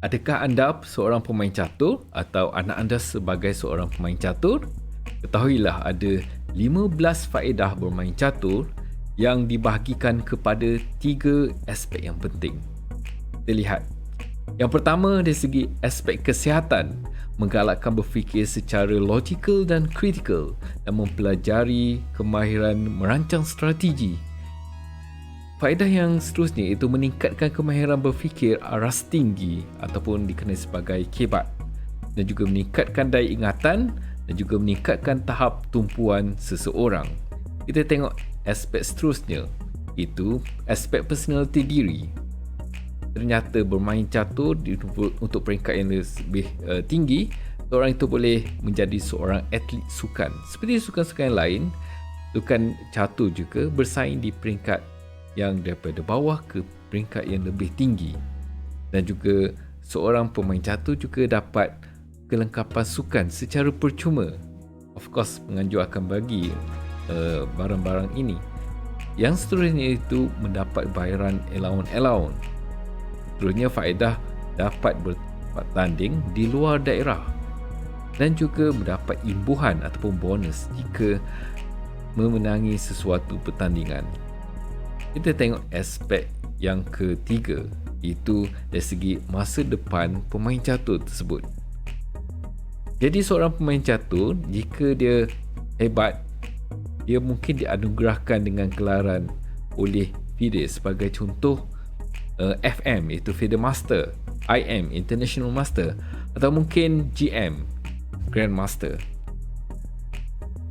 Adakah anda seorang pemain catur atau anak anda sebagai seorang pemain catur? Ketahuilah ada 15 faedah bermain catur yang dibahagikan kepada 3 aspek yang penting. Kita lihat. Yang pertama dari segi aspek kesihatan, menggalakkan berfikir secara logikal dan kritikal dan mempelajari kemahiran merancang strategi. Faedah yang seterusnya itu meningkatkan kemahiran berfikir aras tinggi ataupun dikenali sebagai kebat, dan juga meningkatkan daya ingatan dan juga meningkatkan tahap tumpuan seseorang. Kita tengok aspek seterusnya, itu aspek personaliti diri. Ternyata bermain catur untuk peringkat yang lebih tinggi, seorang itu boleh menjadi seorang atlet sukan. Seperti sukan-sukan lain, sukan catur juga bersaing di peringkat yang daripada bawah ke peringkat yang lebih tinggi. Dan juga seorang pemain catur juga dapat kelengkapan sukan secara percuma. Of course, penganjur akan bagi barang-barang ini. Yang seterusnya itu mendapat bayaran allowance. Seterusnya faedah dapat bertanding di luar daerah dan juga mendapat imbuhan ataupun bonus jika memenangi sesuatu pertandingan. Kita tengok aspek yang ketiga, itu dari segi masa depan pemain catur tersebut. Jadi seorang pemain catur, jika dia hebat, dia mungkin dianugerahkan dengan gelaran oleh FIDE sebagai contoh FM iaitu FIDE Master, IM International Master, atau mungkin GM Grand Master.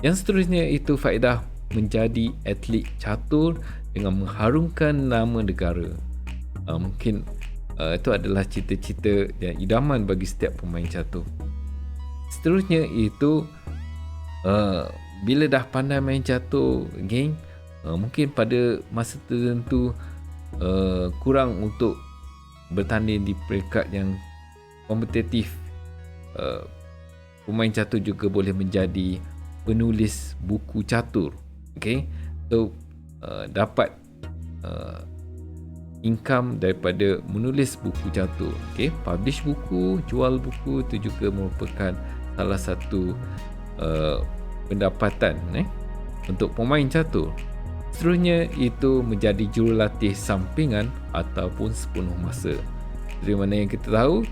Yang seterusnya itu faedah menjadi atlet catur dengan mengharumkan nama negara. Mungkin itu adalah cita-cita dan idaman bagi setiap pemain catur. Seterusnya itu bila dah pandai main catur, geng, mungkin pada masa tertentu kurang untuk bertanding di peringkat yang kompetitif. Pemain catur juga boleh menjadi penulis buku catur. Okay? So dapat income daripada menulis buku catur. Okay? Publish buku, jual buku, itu juga merupakan salah satu pendapatan untuk pemain catur. Seterusnya itu menjadi jurulatih sampingan ataupun sepenuh masa. Dari mana yang kita tahu,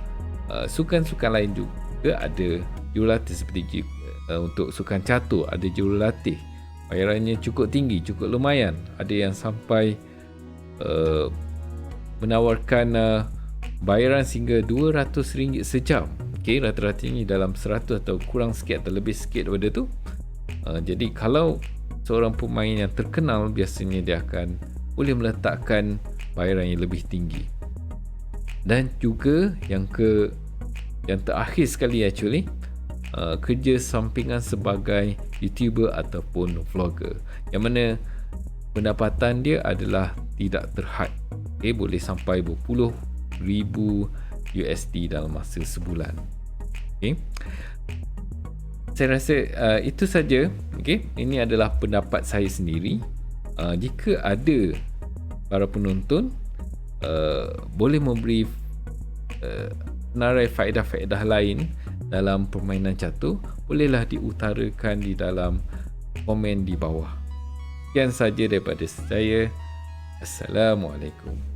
sukan-sukan lain juga ada jurulatih seperti untuk sukan catur ada jurulatih. Bayarannya cukup tinggi, cukup lumayan. Ada yang sampai menawarkan bayaran sehingga RM200 sejam. Okay, rata-ratanya dalam 100 atau kurang sikit atau lebih sikit daripada tu. Jadi kalau seorang pemain yang terkenal, biasanya dia akan boleh meletakkan bayaran yang lebih tinggi. Dan juga yang terakhir sekali actually, kerja sampingan sebagai YouTuber ataupun vlogger, yang mana pendapatan dia adalah tidak terhad. Okay, boleh sampai berpuluh ribu USD dalam masa sebulan. Okay. Saya rasa itu saja. Okay. Ini adalah pendapat saya sendiri. Jika ada para penonton boleh memberi senarai faedah-faedah lain dalam permainan catur, bolehlah diutarakan di dalam komen di bawah. Sekian saja daripada saya. Assalamualaikum.